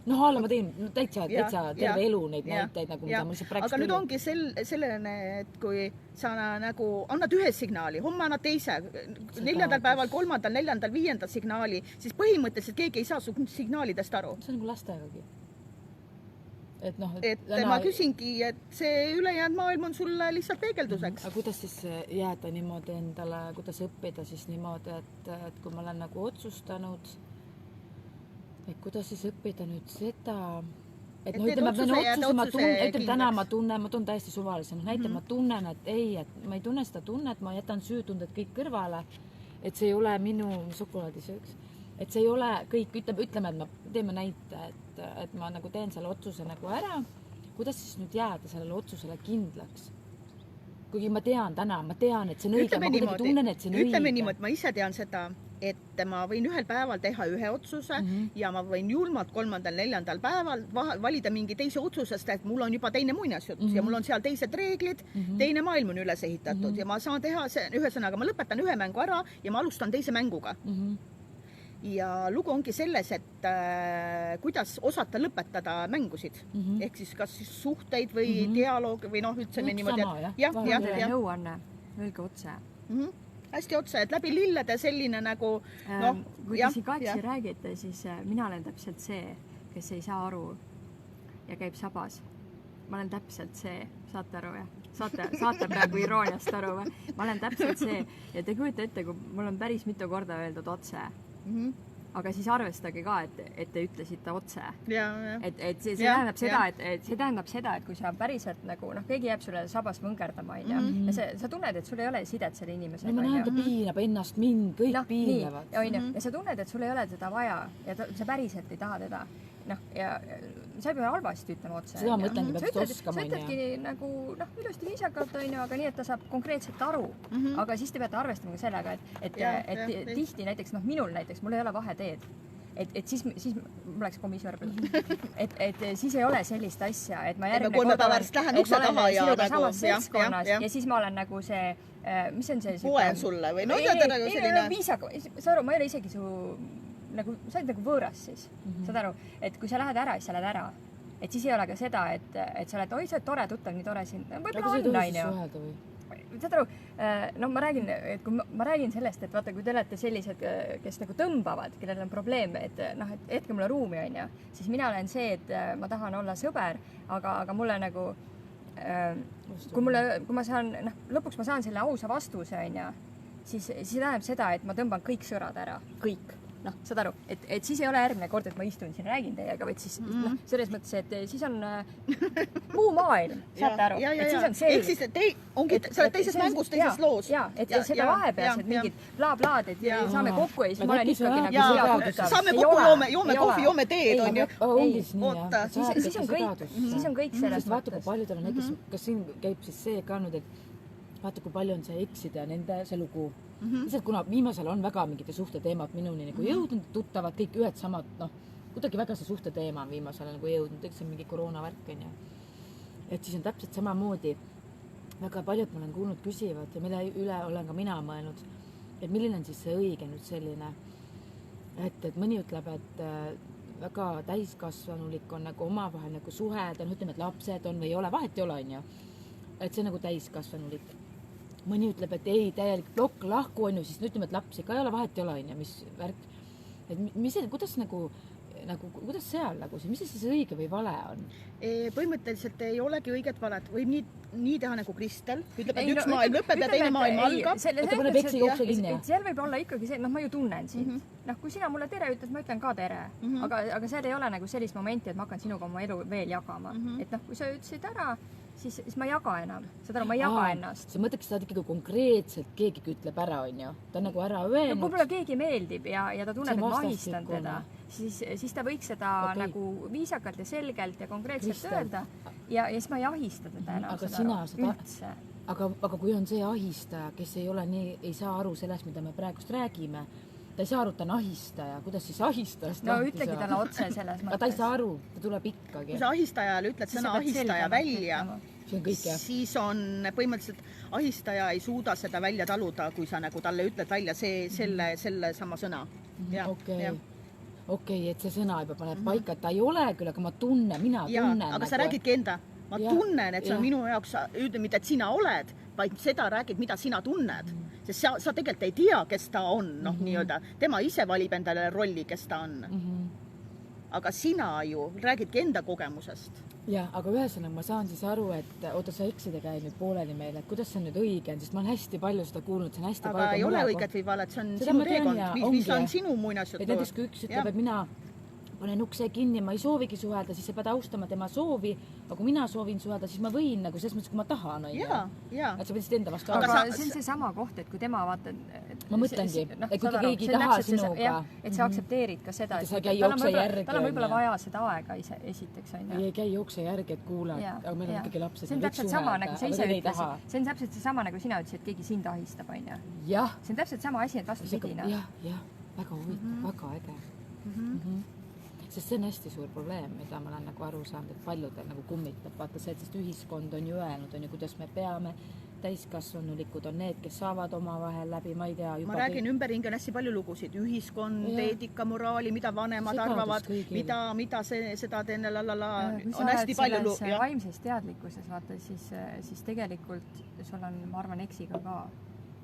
No alla ma teen täitsa terve elu neid näiteid, nagu mida ma lihtsalt praegu aga nüüd ongi sellene, et kui sa nagu annad ühe signaali, homme annad teise, 4. päeval, 3., 4., 5. signaali, siis põhimõtteliselt keegi ei saa su signaalidest aru. See on nagu lastegagi. Et ma küsingi, et see ülejäänud maailm on sulle lihtsalt peegelduseks. Aga kuidas siis jääda niimoodi endale, kuidas õppida siis niimoodi, et kui ma olen nagu otsustanud, et kuidas siis õppida nüüd seda, et noh, ütleme täna ma tunnen täiesti suvalise, näitab ma tunnen, et ei, et ma ei tunne seda tunnet, ma jätan süütunded kõik kõrvale, et see ei ole minu šokolaadisööks. Et see ei ole kõik, ütleme, et ma teeme näite, et ma nagu teen selle otsuse nagu ära, kuidas siis nüüd jääda sellele otsusele kindlaks? Kuigi ma tean täna, et see on õige, ma kuidagi tunnen, et see on õige. Ütleme niimoodi, ma ise tean seda, et ma võin ühel päeval teha ühe otsuse ja ma võin julmalt 3., 4. päeval valida mingi teise otsusest, et mul on juba teine muinasjutt ja mul on seal teised reeglid, teine maailm on üles ehitatud ja ma saan teha ühesõnaga, ma lõpetan ühe mängu ära ja ma alustan teise mänguga. Ja lugu ongi selles, et kuidas osata lõpetada mängusid. Ehk siis kas siis suhteid või dialoog või noh, ütleme niimoodi. Nõuanne, öelge otse. Hästi otse, et läbi lillede selline nagu... Kui te siin kaksi räägite, siis mina olen täpselt see, kes ei saa aru ja käib sabas. Ma olen täpselt see, saate aru, jah? Saate praegu irooniast aru või? Ma olen täpselt see ja te kujute ette, kui mul on päris mitu korda öeldud otse. Aga siis arvestage ka, et te ütlesite otse. Et see tähendab seda, et kui sa päriselt nagu, noh, keegi jääb sulle sabas võngerdama, ja sa tunned, et sul ei ole sidet selle inimesega. Ma näen, ta piinab ennast, mind, kõik piinavad. Ja sa tunned, et sul ei ole teda vaja ja sa päriselt ei taha teda. Ja sa ei pea halvasti ütlema otse. Seda mõtlengi, peab seda oskama. Sa ütledki nagu, ilusti viisakalt, aga nii, et ta saab konkreetselt aru. Aga siis te peate arvestama sellega, et tihti näiteks, minul näiteks, mul ei ole vaheteed. Et siis mul läks komisjärvel. Et siis ei ole sellist asja, et ma järgmine kord olen samas seltskonnas ja siis ma olen nagu see, mis on see? Poen sulle või? Ei, viisaga. Sa aru, ma ei ole isegi su... Nagu, sa oled nagu võõras siis, saad aru, et kui sa lähed ära, siis sa lähed ära. Et siis ei ole ka seda, et sa oled, oi, sa oled tore tuttav, nii tore siin. Aga sa ei tohi siis suhelda või? Saad aru, ma räägin sellest, et vaata, kui te olete sellised, kes nagu tõmbavad, kellel on probleeme, et hetke mulle ruumi on ja, siis mina olen see, et ma tahan olla sõber, aga mulle nagu, kui ma saan, lõpuks ma saan selle ausa vastuse on ja, siis tähendab seda, et ma tõmban kõik sõrad ära, kõik. noh, saad aru, et siis ei ole järgmine kord, et ma istun siin, räägin teiega, vaid siis noh, selles mõttes, et siis on muu maailm, saate aru, et siis on selge. Ehk siis sa oled teises mängus, teises loos. Jaa, et seda vahepealsed mingid bla-blaad, et saame kokku ja siis ma olen ikkagi nagu hea tuttav. Saame kokku, joome kohvi, joome teed, on ju. Siis on kõik selles mõttes. Vaata, kui paljudel on näiteks, kas siin käib siis see ka nüüd, et vaata, kui palju on see eksida nende see lugu. Lihtsalt kuna viimasel on väga mingite suhteteemad minuni nagu jõudnud, tuttavad kõik ühed samad, noh, kuidagi väga see suhteteema on viimasel nagu jõudnud, eks see mingi koroonavärk on ju. Et siis on täpselt samamoodi, väga paljud ma olen kuulnud küsivad ja mille üle olen ka mina mõelnud, et milline on siis see õige nüüd selline, et mõni ütleb, et väga täiskasvanulik on nagu omavahel nagu suhelda, ütleme, et lapsed on või ei ole, vahet ei ole, on ju. Et see on nagu täiskasvanulik. Mõni ütleb, et ei, täielik plokk lahku on ju, siis ütleme, et lapsi ka ei ole, vahet ei ole, on ju, mis värk. Et mis see, kuidas kuidas seal nagu see, mis see siis õige või vale on? Põhimõtteliselt ei olegi õiget valet. Võib nii teha nagu Kristel, ütleb, et üks maailm lõpeb ja teine maailm algab. Seal võib olla ikkagi see, noh, ma ju tunnen sind. Noh, kui sina mulle tere ütled, ma ütlen ka tere. Aga seal ei ole nagu sellist momenti, et ma hakkan sinuga oma elu veel jagama. Et noh, kui sa ütlesid ära, siis ma ei jaga enam. Saad aru, ma ei jaga ennast. Sa mõtleks, et ikkagi konkreetselt keegi ütleb ära, on ju? Ta on nagu ära öelnud. No, kui mulle keegi meeldib ja ta tunneb, et ma ahistan teda, siis ta võiks seda nagu viisakalt ja selgelt ja konkreetselt öelda ja siis ma ei ahista teda enam. Aga sina üldse. Aga kui on see ahistaja, kes ei saa aru sellest, mida me praegust räägime, ta ei saa aru, ta on ahistaja. Kuidas siis ahistajast no ütlegi talle otse selles mõttes. Aga ta ei saa aru, ta tuleb ikkagi. Kui sa ahistajale ütled sõna ahistaja välja, siis on põhimõtteliselt ahistaja ei suuda seda välja taluda, kui sa nagu talle ütled välja selle sama sõna. Okei, et see sõna juba paneb paika, et ta ei ole küll, aga ma tunnen, mina tunnen. Aga sa räägidki enda. Ma tunnen, et see on minu jaoks, mitte et sina oled, vaid seda räägid, mida sina tunned. Sest sa tegelikult ei tea, kes ta on, noh, nii-öelda. Tema ise valib endale rolli, kes ta on. Aga sina ju räägidki enda kogemusest. Ja, aga ühesõnaga ma saan siis aru, et sa eksida käi nüüd pooleli meile, et kuidas see nüüd õige on, sest ma olen hästi palju seda kuulnud, see on hästi aga ei ole õiget või valet, see on sinu teekond, mis on sinu muinasjutu. Et näiteks kui üks ütleb, et mina panen ukse kinni, ma ei soovigi suhelda, siis sa pead austama tema soovi, aga kui mina soovin suhelda, siis ma võin nagu selles mõttes, kui ma tahan. Et sa võtsid enda vastu. Aga see on see sama koht, et kui tema vaata... Ma mõtlengi, et kui keegi ei taha sinuga... Et sa aktsepteerid ka seda, et tal on võib-olla vaja seda aega esiteks. Ei käi jookse järgi, et kuula, aga meil on ikkagi lapsed. See on täpselt sama, nagu sa ise ütlesid. See on täpselt sama, nagu sina ütlesid, et keegi sind ahistab. See on täpselt sama asi, et vastupidina. Jah, väga huvitav, väga äge. Sest see on hästi suur probleem, mida ma olen nagu aru saanud, et paljudel nagu kummitab. Vaata see, et ühiskond on ju öelnud, kuidas me peame, täiskasvanulikud on need, kes saavad oma vahel läbi, ma ei tea. Ma räägin, ümberringi on hästi palju lugusid. Ühiskond, eetika, moraali, mida vanemad arvavad, mida seda teine lalala. On hästi palju selles vaimses teadlikkuses, vaata, siis tegelikult sul on, ma arvan, eksiga ka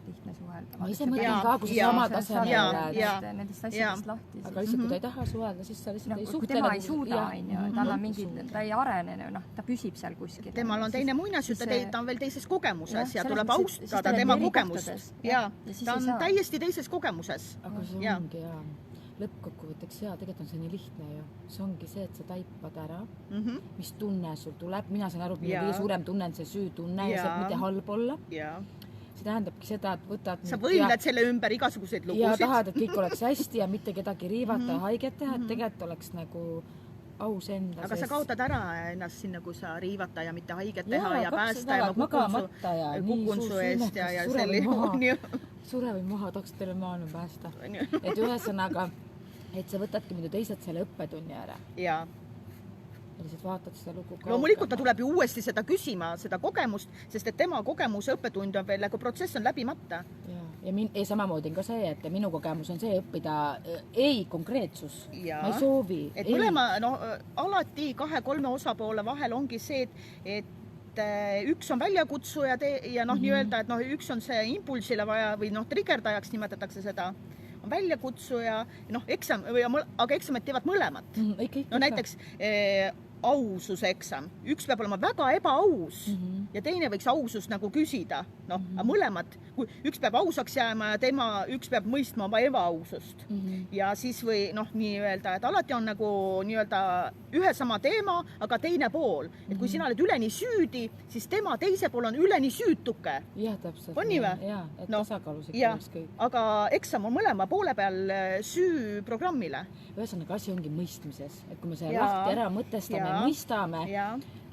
lihtne suhelda. Ma ise mõtlen ka, kui sa sama tasemel oled. Nendest asjadest lahti. Aga lihtsalt, kui ta ei taha suhelda, siis sa lihtsalt ei suhtle. Kui tema ei suuda, tal on mingi, ta ei arene, ta püsib seal kuskil. Temal on teine muinasjutt, ta on veel teises kogemuses ja tuleb austada tema kogemust. Ta on täiesti teises kogemuses. Aga see ongi lõppkokkuvõtteks tegelikult on see nii lihtne ju. See ongi see, et sa taipad ära, mis tunne sul tuleb. Mina saan aru, et minu kõige suurem tunne on see süütunne ja see mitte halb olla. See tähendabki seda, et võtad... Sa võimled selle ümber igasuguseid lugusid. Ja tahad, et kõik oleks hästi ja mitte kedagi riivata ja haiget teha, et tegelikult oleks nagu aus enda. Aga sa kaotad ära ennast sinna, kui sa riivata ja mitte haiget teha ja päästa ja kukun su eest ja selline. Sure või maha, tahaks teile maailma päästa. Et ühesõnaga, et sa võtadki mida teised selle õppetunni ära. Jaa. Ja lihtsalt vaatad seda lugu kaotada. Loomulikult ta tuleb ju uuesti seda küsima, seda kogemust, sest et tema kogemuse õppetund on veel, kui protsess on läbimata. Ja samamoodi on ka see, et minu kogemus on see õppida konkreetsus. Ma ei soovi. Et mõlema, alati 2-3 osapoole vahel ongi see, et üks on väljakutsuja ja nii-öelda, et üks on see impulsile vaja või trigerdajaks nimetatakse seda. Väljakutsuja, aga eksamit teevad mõlemad. Näiteks aususe eksam. Üks peab olema väga ebaaus ja teine võiks ausust nagu küsida. Noh, mõlemad, kui üks peab ausaks jääma ja üks peab mõistma oma ebaausust. Ja siis või noh, nii öelda, et alati on nagu nii-öelda ühe sama teema, aga teine pool. Et kui sina oled üleni süüdi, siis tema teise pool on üleni süütuke. Jah, täpselt. On nii või? Jaa, et tasakaalus ikka oleks kõik. Aga eksam on mõlema poole peal süü programmile. Ühesõnaga, asi ongi mõistmises. Et kui me selle lahti ära mõtestame, mõistame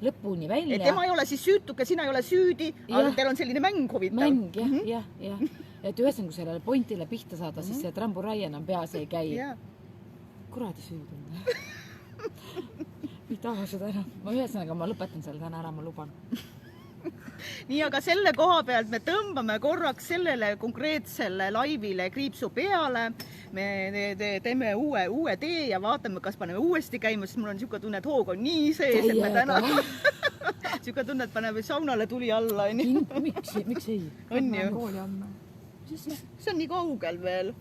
lõpuni välja. Et tema ei ole siis süütuke, sina ei ole süüdi, aga teil on selline mäng huvitav. Mäng, jah. Et ühesõnaga, kui sellele pointile pihta saada, siis see tramburai enam peas ei käi. Kuradi süüd on. Ei taha seda enam. Ühesõnaga, ma lõpetan selle täna ära, ma luban. Nii, aga selle koha pealt me tõmbame korraks sellele konkreetsele laivile kriipsu peale. Me teeme uue tee ja vaatame, kas paneme uuesti käima, sest mul on niisugune tunne, et hoog on nii sees, et me täna niisugune tunne, et paneme saunale tuli alla. Miks ei? On ju? Kooli homme. See on nii kaugel veel.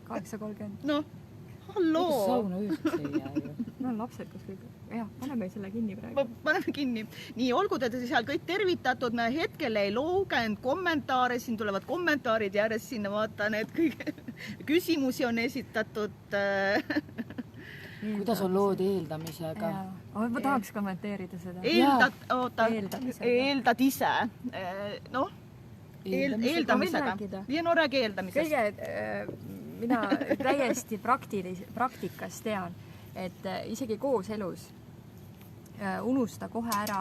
8:30. Noh, halloo. Miks sauna ööseks ei jää ju? No on lapsed kuskil. Jah, paneme selle kinni praegu. Paneme kinni. Nii, olgu te seal kõik tervitatud. Me hetkel ei lugenud kommentaare. Siin tulevad kommentaarid järjest sinna. Vaatan, et kõik küsimusi on esitatud. Kuidas on lood eeldamisega? Ma tahaks kommenteerida seda. Eeldad ise. Noh, eeldamisega. Ja no räägi eeldamisest. Mina täiesti praktikas tean, et isegi kooselus unusta kohe ära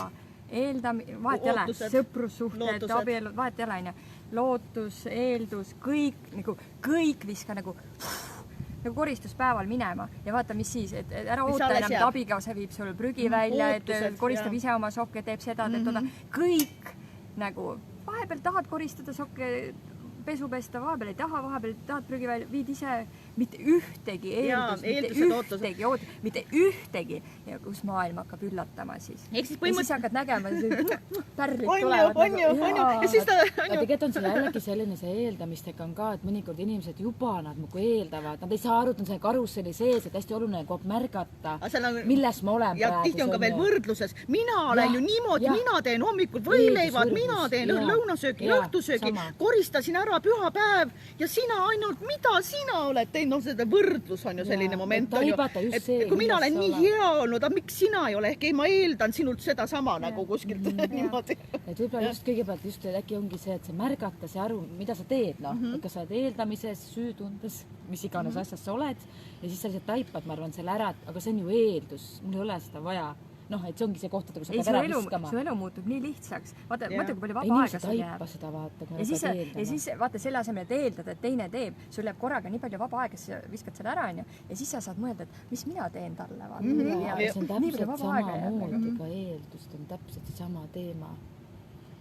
vahet ei ole, sõprussuhted, abielud, vahet ei ole, lootus, eeldus, kõik viska nagu koristuspäeval minema ja vaata, mis siis, et ära oota enam, et abikaasa viib sul prügi välja, et koristab ise oma sokke, teeb seda, kõik nagu, vahepeal tahad koristada sokke, pesu pesta, vahepeal ei taha, vahepeal tahad prügi välja, viid ise mitte ühtegi mitte ühtegi ja kus maailm hakkab üllatama siis. Ja siis hakkad nägema, pärlid tulevad. On ju. Tegelikult on see jällegi selline see eeldamistega on ka, et mõnikord inimesed juba nad muidu eeldavad, nad ei saa aru, et on see karusselli sees, et hästi oluline kogu märgata, milles ma olen praegu. Ja tihti on ka veel võrdluses. Mina olen ju niimoodi, mina teen hommikul võileivad, mina teen lõunasöögi, õhtusöögi, koristasin ära pühapäev ja sina ainult, mida sina oled teinud? No seda võrdlus on ju selline moment, on ju, et kui mina olen nii hea olnud, aga miks sina ei ole, ehk ei ma eeldan sinult seda sama nagu kuskilt niimoodi. Et võib-olla just kõigepealt just äkki ongi see, et see märgata, see aru, mida sa teed, et kas sa oled eeldamises, süütundes, mis iganes asjas sa oled ja siis sa lihtsalt taipad, ma arvan, selle ära, aga see on ju eeldus, mul ei ole seda vaja. Noh, et see ongi see koht, et sa pead ära viskama. Su elu muutub nii lihtsaks. Vaata, kui palju vaba aega sul jääb. Seda vaata, ja siis vaata selle asemel, et eeldada, et teine teeb, sul jääb korraga nii palju vaba aega, sa viskad selle ära ja siis sa saad mõelda, et mis mina teen talle. See on täpselt samamoodi ka eeldust, on täpselt see sama teema.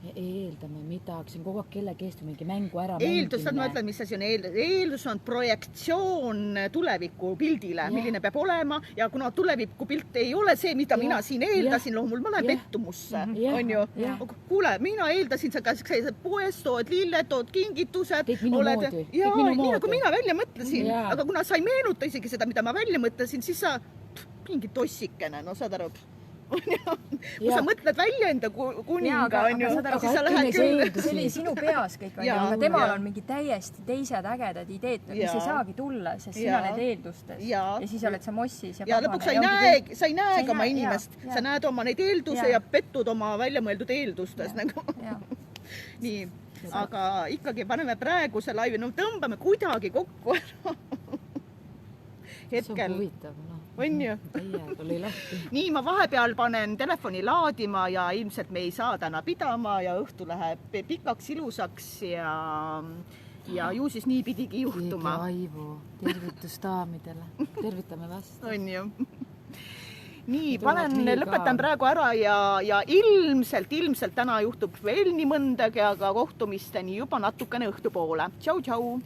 Eeldame midagi, see on kogu aeg kellegi eest mingi mängu ära eeldus, ma ütlen, mis asi on eeldus. Eeldus on projektsioon tuleviku pildile, milline peab olema ja kuna tuleviku pilt ei ole see, mida mina siin eeldasin, mul ma lähen pettumusse, on ju. Kuule, mina eeldasin, sa käisid poes, tood lilled, tood kingitused. Kõik minu moodi. Ja nii nagu mina välja mõtlesin, aga kuna sa ei meenuta isegi seda, mida ma välja mõtlesin, siis sa mingi tossikene, no saad aru. Kui sa mõtled välja enda kuninga, on ju, siis sa lähed küll. See oli sinu peas kõik, aga temal on mingi täiesti teised ägedad ideed, mis ei saagi tulla, sest sina oled eeldustes ja siis oled sa mossis. Ja lõpuks sa ei näegi oma inimest, sa näed oma neid eelduse ja pettud oma väljamõeldud eeldustes. Nii, aga ikkagi paneme praegu see laivi, no tõmbame kuidagi kokku ära. See on huvitav, noh. On ju? Nii, ma vahepeal panen telefoni laadima ja ilmselt me ei saa täna pidama ja õhtu läheb pikaks ilusaks ja ju siis nii pidigi juhtuma. Aivu, tervitus daamidele. Tervitame vastu. On ju. Nii, lõpetan praegu ära ja ilmselt täna juhtub veel nii mõndagi, aga kohtumisteni juba natukene õhtupoole. Tšau, tšau!